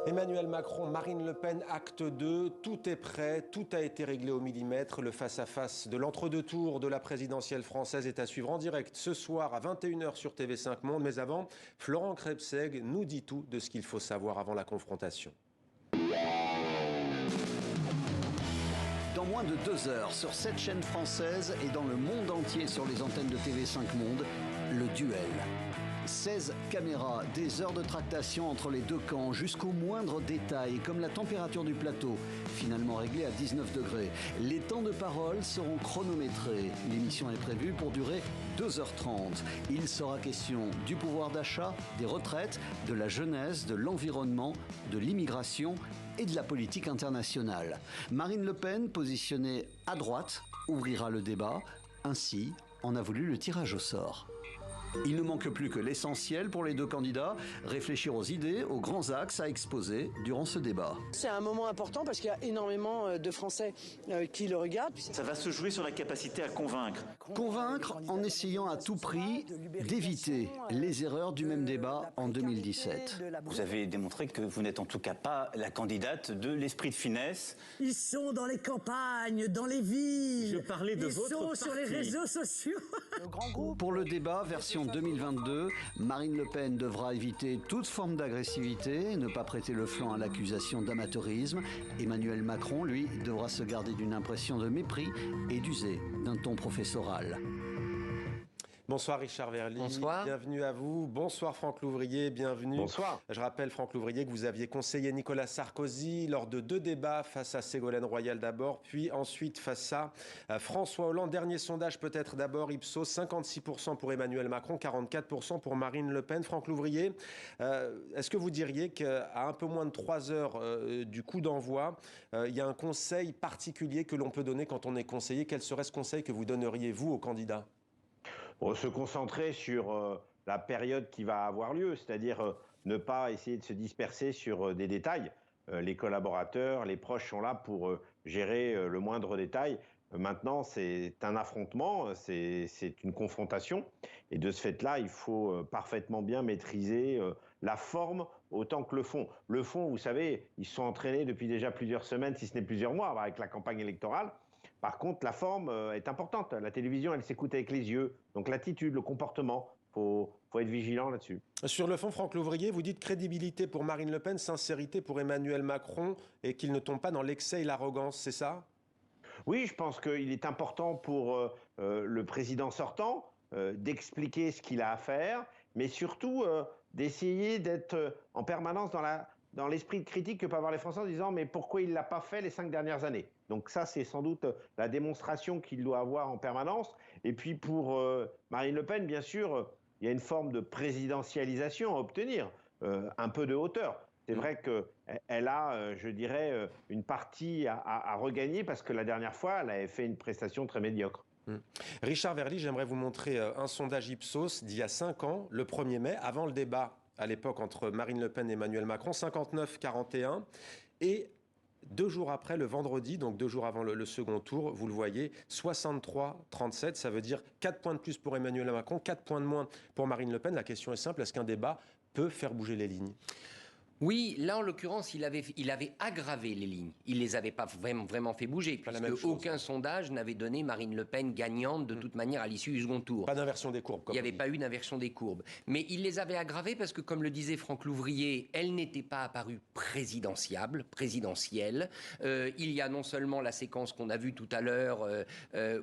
Emmanuel Macron, Marine Le Pen, acte 2, tout est prêt, tout a été réglé au millimètre. Le face-à-face de l'entre-deux tours de la présidentielle française est à suivre en direct ce soir à 21 h sur TV5 Monde. Mais avant, Florent Krebseg nous dit tout de ce qu'il faut savoir avant la confrontation. Dans moins de 2 heures, sur cette chaîne française et dans le monde entier sur les antennes de TV5 Monde, le duel. 16 caméras, des heures de tractation entre les deux camps jusqu'au moindre détail, comme la température du plateau, finalement réglée à 19 degrés. Les temps de parole seront chronométrés. L'émission est prévue pour durer 2h30. Il sera question du pouvoir d'achat, des retraites, de la jeunesse, de l'environnement, de l'immigration et de la politique internationale. Marine Le Pen, positionnée à droite, ouvrira le débat. Ainsi en a voulu le tirage au sort. Il ne manque plus que l'essentiel pour les deux candidats, réfléchir aux idées, aux grands axes à exposer durant ce débat. C'est un moment important parce qu'il y a énormément de Français qui le regardent. Ça va se jouer sur la capacité à convaincre. Convaincre en essayant à tout prix d'éviter les erreurs du même débat en 2017. Vous avez démontré que vous n'êtes en tout cas pas la candidate de l'esprit de finesse. Ils sont dans les campagnes, dans les villes. Je parlais de votre sont parti. sur les réseaux sociaux. Le grand groupe. Pour le débat version 2022, Marine Le Pen devra éviter toute forme d'agressivité, ne pas prêter le flanc à l'accusation d'amateurisme. Emmanuel Macron, lui, devra se garder d'une impression de mépris et d'user d'un ton professoral. Bonsoir Richard Verly. Bonsoir. Bienvenue à vous. Bonsoir Franck Louvrier, bienvenue. Bonsoir. Je rappelle Franck Louvrier que vous aviez conseillé Nicolas Sarkozy lors de 2 débats face à Ségolène Royal d'abord, puis ensuite face à François Hollande. Dernier sondage peut-être d'abord, Ipsos, 56% pour Emmanuel Macron, 44% pour Marine Le Pen. Franck Louvrier, est-ce que vous diriez qu'à un peu moins de 3 heures du coup d'envoi, il y a un conseil particulier que l'on peut donner quand on est conseiller? Quel serait ce conseil que vous donneriez, vous, aux candidats? Se concentrer sur la période qui va avoir lieu, c'est-à-dire ne pas essayer de se disperser sur des détails. Les collaborateurs, les proches sont là pour gérer le moindre détail. Maintenant, c'est un affrontement, c'est une confrontation. Et de ce fait-là, il faut parfaitement bien maîtriser la forme autant que le fond. Le fond, vous savez, ils se sont entraînés depuis déjà plusieurs semaines, si ce n'est plusieurs mois, avec la campagne électorale. Par contre, la forme est importante. La télévision, elle s'écoute avec les yeux. Donc l'attitude, le comportement, faut être vigilant là-dessus. Sur le fond, Franck Louvrier, vous dites crédibilité pour Marine Le Pen, sincérité pour Emmanuel Macron et qu'il ne tombe pas dans l'excès et l'arrogance, c'est ça? Oui, je pense qu'il est important pour le président sortant d'expliquer ce qu'il a à faire, mais surtout d'essayer d'être en permanence dans l'esprit de critique que peuvent avoir les Français en disant « mais pourquoi il ne l'a pas fait les 5 dernières années ?» Donc ça, c'est sans doute la démonstration qu'il doit avoir en permanence. Et puis pour Marine Le Pen, bien sûr, il y a une forme de présidentialisation à obtenir, un peu de hauteur. C'est vrai qu'elle a, je dirais, une partie à regagner parce que la dernière fois, elle avait fait une prestation très médiocre. Richard Verly, j'aimerais vous montrer un sondage Ipsos d'il y a 5 ans, le 1er mai, avant le débat à l'époque entre Marine Le Pen et Emmanuel Macron, 59-41. Et 2 jours après, le vendredi, donc 2 jours avant le second tour, vous le voyez, 63-37, ça veut dire 4 points de plus pour Emmanuel Macron, 4 points de moins pour Marine Le Pen. La question est simple, est-ce qu'un débat peut faire bouger les lignes ? Oui, là en l'occurrence, il avait aggravé les lignes. Il les avait pas vraiment fait bouger, puisque aucun sondage n'avait donné Marine Le Pen gagnante de toute manière à l'issue du second tour. Pas d'inversion des courbes. Il n'y avait pas eu d'inversion des courbes. Mais il les avait aggravées parce que, comme le disait Franck Louvrier, elle n'était pas apparue présidentielle. Il y a non seulement la séquence qu'on a vue tout à l'heure,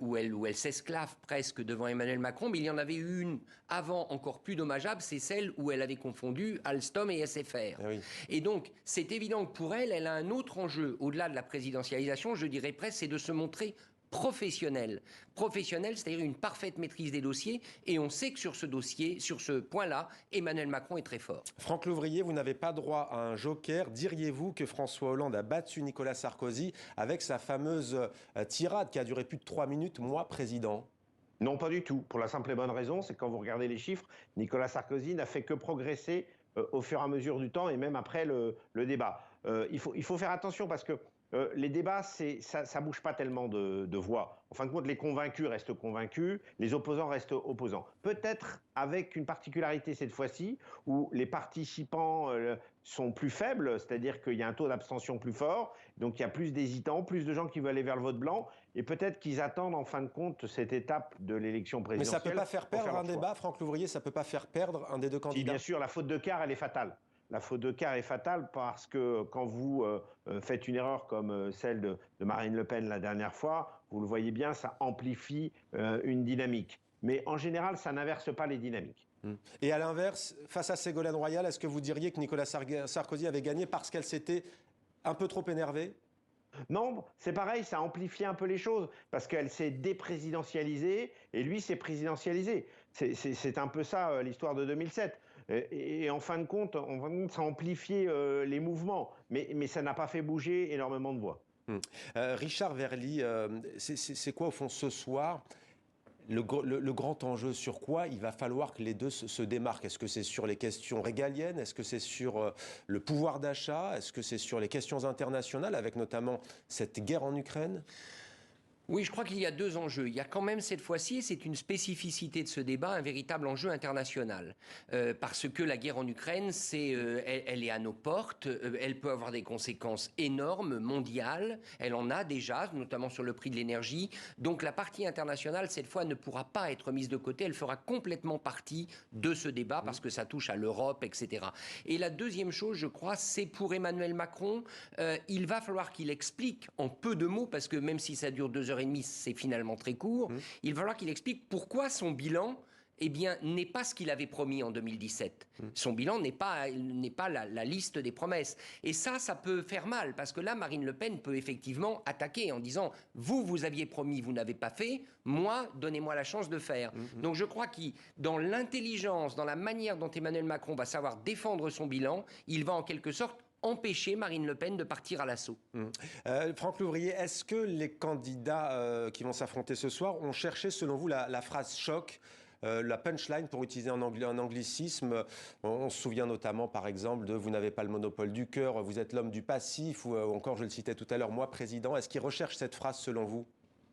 où elle s'esclave presque devant Emmanuel Macron, mais il y en avait eu une avant encore plus dommageable, c'est celle où elle avait confondu Alstom et SFR. Ah oui. Et donc, c'est évident que pour elle, elle a un autre enjeu, au-delà de la présidentialisation, je dirais presque, c'est de se montrer professionnelle. Professionnelle, c'est-à-dire une parfaite maîtrise des dossiers, et on sait que sur ce dossier, sur ce point-là, Emmanuel Macron est très fort. Franck Louvrier, vous n'avez pas droit à un joker. Diriez-vous que François Hollande a battu Nicolas Sarkozy avec sa fameuse tirade qui a duré plus de 3 minutes, moi président? Non, pas du tout. Pour la simple et bonne raison, c'est que quand vous regardez les chiffres, Nicolas Sarkozy n'a fait que progresser au fur et à mesure du temps et même après le débat. Il faut faire attention parce que les débats, ça bouge pas tellement de voix. En fin de compte, les convaincus restent convaincus, les opposants restent opposants. Peut-être avec une particularité cette fois-ci, où les participants sont plus faibles, c'est-à-dire qu'il y a un taux d'abstention plus fort, donc il y a plus d'hésitants, plus de gens qui veulent aller vers le vote blanc, et peut-être qu'ils attendent en fin de compte cette étape de l'élection présidentielle. Mais ça ne peut pas faire perdre un débat, Franck Louvrier, ça ne peut pas faire perdre un des deux candidats. Si, bien sûr, la faute de quart, elle est fatale. La faute de quart est fatale parce que quand vous faites une erreur comme celle de Marine Le Pen la dernière fois, vous le voyez bien, ça amplifie une dynamique. Mais en général, ça n'inverse pas les dynamiques. Et à l'inverse, face à Ségolène Royal, est-ce que vous diriez que Nicolas Sarkozy avait gagné parce qu'elle s'était un peu trop énervée ? Non, c'est pareil, ça amplifie un peu les choses, parce qu'elle s'est déprésidentialisée et lui s'est présidentialisé. C'est un peu ça l'histoire de 2007. Et en fin de compte, ça a amplifié les mouvements, mais ça n'a pas fait bouger énormément de voix. Richard Verly, c'est quoi au fond ce soir le grand enjeu? Sur quoi il va falloir que les deux se démarquent? Est-ce que c'est sur les questions régaliennes? Est-ce que c'est sur le pouvoir d'achat? Est-ce que c'est sur les questions internationales, avec notamment cette guerre en Ukraine? Oui, je crois qu'il y a deux enjeux. Il y a quand même cette fois-ci, et c'est une spécificité de ce débat, un véritable enjeu international. Parce que la guerre en Ukraine, elle est à nos portes, elle peut avoir des conséquences énormes, mondiales, elle en a déjà, notamment sur le prix de l'énergie. Donc la partie internationale, cette fois, ne pourra pas être mise de côté, elle fera complètement partie de ce débat, parce que ça touche à l'Europe, etc. Et la deuxième chose, je crois, c'est pour Emmanuel Macron, il va falloir qu'il explique en peu de mots, parce que même si ça dure 2h30, c'est finalement très court. Il va falloir qu'il explique pourquoi son bilan n'est pas ce qu'il avait promis en 2017. Son bilan n'est pas la liste des promesses. Et ça peut faire mal, parce que là, Marine Le Pen peut effectivement attaquer en disant « Vous aviez promis, vous n'avez pas fait, moi, donnez-moi la chance de faire ». Donc je crois que dans l'intelligence, dans la manière dont Emmanuel Macron va savoir défendre son bilan, il va en quelque sorte empêcher Marine Le Pen de partir à l'assaut. Franck Louvrier, est-ce que les candidats qui vont s'affronter ce soir ont cherché, selon vous, la phrase choc, la punchline, pour utiliser un anglicisme? On se souvient notamment, par exemple, de « vous n'avez pas le monopole du cœur, vous êtes l'homme du passif », ou encore, je le citais tout à l'heure, « moi, président ». Est-ce qu'ils recherchent cette phrase, selon vous?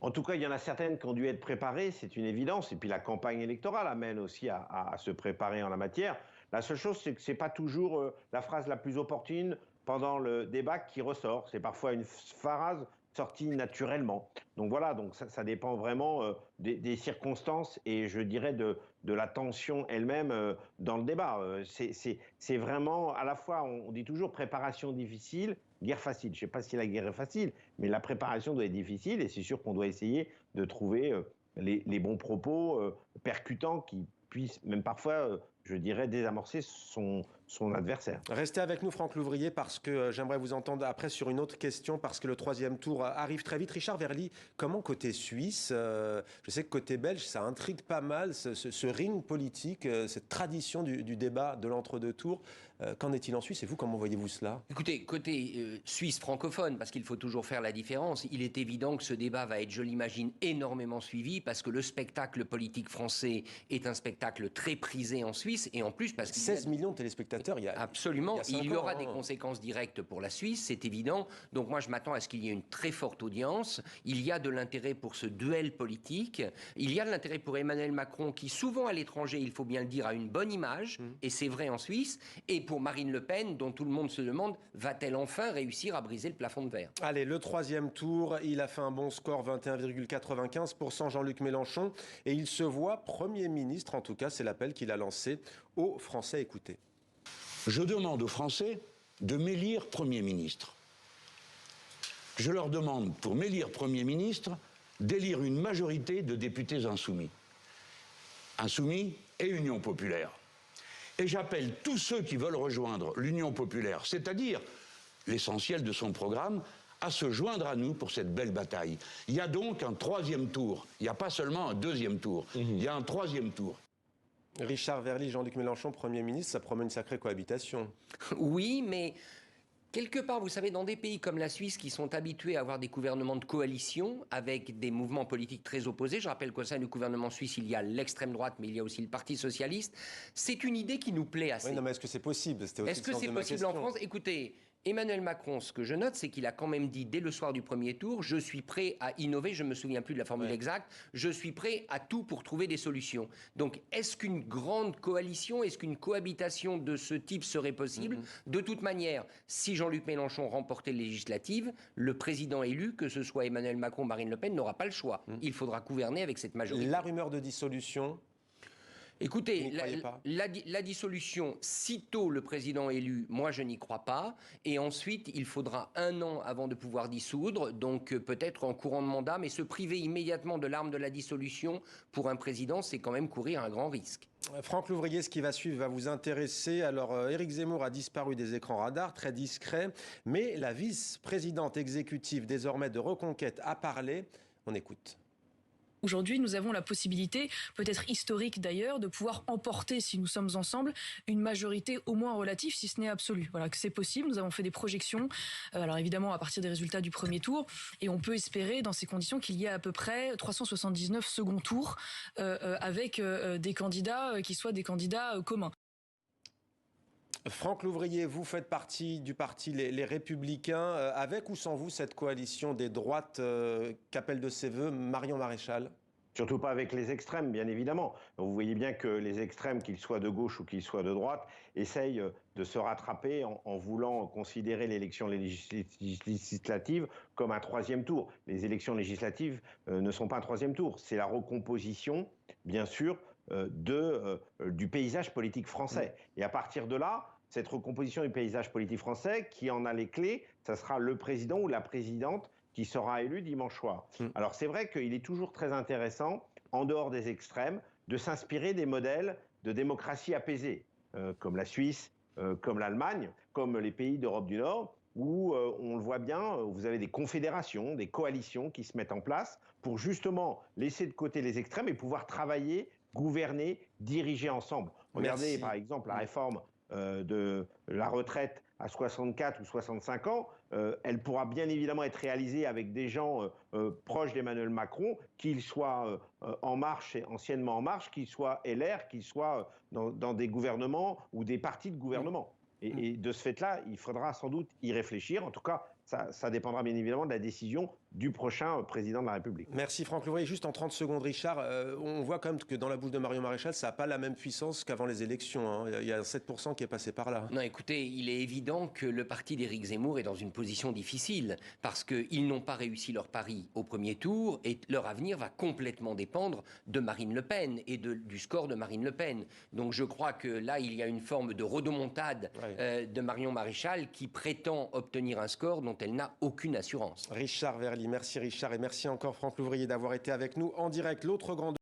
En tout cas, il y en a certaines qui ont dû être préparées, c'est une évidence. Et puis la campagne électorale amène aussi à se préparer en la matière. La seule chose, c'est que ce n'est pas toujours la phrase la plus opportune pendant le débat qui ressort. C'est parfois une phrase sortie naturellement. Donc voilà, donc ça dépend vraiment des circonstances et je dirais de la tension elle-même dans le débat. C'est vraiment, à la fois, on dit toujours préparation difficile, guerre facile. Je ne sais pas si la guerre est facile, mais la préparation doit être difficile et c'est sûr qu'on doit essayer de trouver les bons propos percutants qui puissent même parfois, je dirais, désamorcer son adversaire. Restez avec nous, Franck Louvrier, parce que j'aimerais vous entendre après sur une autre question, parce que le troisième tour arrive très vite. Richard Verly, comment côté suisse, je sais que côté belge, ça intrigue pas mal, ce ring politique, cette tradition du débat de l'entre-deux tours. Qu'en est-il en Suisse et vous, comment voyez-vous cela? Écoutez, côté suisse francophone, parce qu'il faut toujours faire la différence, il est évident que ce débat va être, je l'imagine, énormément suivi, parce que le spectacle politique français est un spectacle très prisé en Suisse, et en plus parce qu'il 16 millions de téléspectateurs, absolument, il y aura des conséquences directes pour la Suisse, c'est évident. Donc moi, je m'attends à ce qu'il y ait une très forte audience. Il y a de l'intérêt pour ce duel politique. Il y a de l'intérêt pour Emmanuel Macron, qui souvent à l'étranger, il faut bien le dire, a une bonne image, et c'est vrai en Suisse, et pour Marine Le Pen, dont tout le monde se demande, va-t-elle enfin réussir à briser le plafond de verre? Allez, le troisième tour, il a fait un bon score, 21,95%, Jean-Luc Mélenchon, et il se voit Premier ministre, en tout cas, c'est l'appel qu'il a lancé aux Français. Écoutez. Je demande aux Français de m'élire Premier ministre. Je leur demande, pour m'élire Premier ministre, d'élire une majorité de députés insoumis. Insoumis et Union populaire. Et j'appelle tous ceux qui veulent rejoindre l'Union populaire, c'est-à-dire l'essentiel de son programme, à se joindre à nous pour cette belle bataille. Il y a donc un troisième tour. Il n'y a pas seulement un deuxième tour. Il y a un troisième tour. Richard Verly, Jean-Luc Mélenchon, Premier ministre, ça promet une sacrée cohabitation. Oui, mais quelque part, vous savez, dans des pays comme la Suisse qui sont habitués à avoir des gouvernements de coalition avec des mouvements politiques très opposés, je rappelle qu'au sein du gouvernement suisse, il y a l'extrême droite, mais il y a aussi le Parti socialiste, c'est une idée qui nous plaît assez. Oui, non, mais est-ce que c'est possible? Est-ce que c'est possible en France? Écoutez, Emmanuel Macron, ce que je note, c'est qu'il a quand même dit dès le soir du premier tour, je suis prêt à innover, je ne me souviens plus de la formule exacte, je suis prêt à tout pour trouver des solutions. Donc, est-ce qu'une grande coalition, est-ce qu'une cohabitation de ce type serait possible? De toute manière, si Jean-Luc Mélenchon remportait les législatives, le président élu, que ce soit Emmanuel Macron ou Marine Le Pen, n'aura pas le choix. Il faudra gouverner avec cette majorité. La rumeur de dissolution? Écoutez, la dissolution, sitôt le président élu, moi je n'y crois pas. Et ensuite, il faudra 1 an avant de pouvoir dissoudre, donc peut-être en courant de mandat, mais se priver immédiatement de l'arme de la dissolution pour un président, c'est quand même courir un grand risque. Franck Louvrier, ce qui va suivre va vous intéresser. Alors, Éric Zemmour a disparu des écrans radars, très discret, mais la vice-présidente exécutive désormais de Reconquête a parlé. On écoute. Aujourd'hui, nous avons la possibilité, peut-être historique d'ailleurs, de pouvoir emporter, si nous sommes ensemble, une majorité au moins relative, si ce n'est absolue. Voilà, que c'est possible. Nous avons fait des projections, alors évidemment à partir des résultats du premier tour, et on peut espérer dans ces conditions qu'il y ait à peu près 379 second tours avec des candidats qui soient des candidats communs. Franck Louvrier, vous faites partie du parti Les Républicains. Avec ou sans vous, cette coalition des droites qu'appelle de ses voeux Marion Maréchal? Surtout pas avec les extrêmes, bien évidemment. Vous voyez bien que les extrêmes, qu'ils soient de gauche ou qu'ils soient de droite, essayent de se rattraper en voulant considérer l'élection législative comme un 3e tour. Les élections législatives ne sont pas un 3e tour. C'est la recomposition, bien sûr, du paysage politique français. Et à partir de là, cette recomposition du paysage politique français, qui en a les clés, ça sera le président ou la présidente qui sera élu dimanche soir. Alors c'est vrai qu'il est toujours très intéressant, en dehors des extrêmes, de s'inspirer des modèles de démocratie apaisée, comme la Suisse, comme l'Allemagne, comme les pays d'Europe du Nord, où on le voit bien, vous avez des confédérations, des coalitions qui se mettent en place pour justement laisser de côté les extrêmes et pouvoir travailler, gouverner, diriger ensemble. Regardez par exemple la réforme de la retraite à 64 ou 65 ans, elle pourra bien évidemment être réalisée avec des gens proches d'Emmanuel Macron, qu'ils soient En Marche, anciennement En Marche, qu'ils soient LR, qu'ils soient dans des gouvernements ou des partis de gouvernement. Et de ce fait-là, il faudra sans doute y réfléchir. En tout cas, ça dépendra bien évidemment de la décision du prochain président de la République. Merci Franck Louvrier. Juste en 30 secondes, Richard, on voit quand même que dans la bouche de Marion Maréchal, ça n'a pas la même puissance qu'avant les élections. Hein. Il y a 7% qui est passé par là. Non, écoutez, il est évident que le parti d'Éric Zemmour est dans une position difficile parce qu'ils n'ont pas réussi leur pari au premier tour et leur avenir va complètement dépendre de Marine Le Pen et du score de Marine Le Pen. Donc je crois que là, il y a une forme de rodomontade de Marion Maréchal qui prétend obtenir un score dont elle n'a aucune assurance. Richard Verly, merci Richard et merci encore Franck Louvrier d'avoir été avec nous en direct. L'autre grand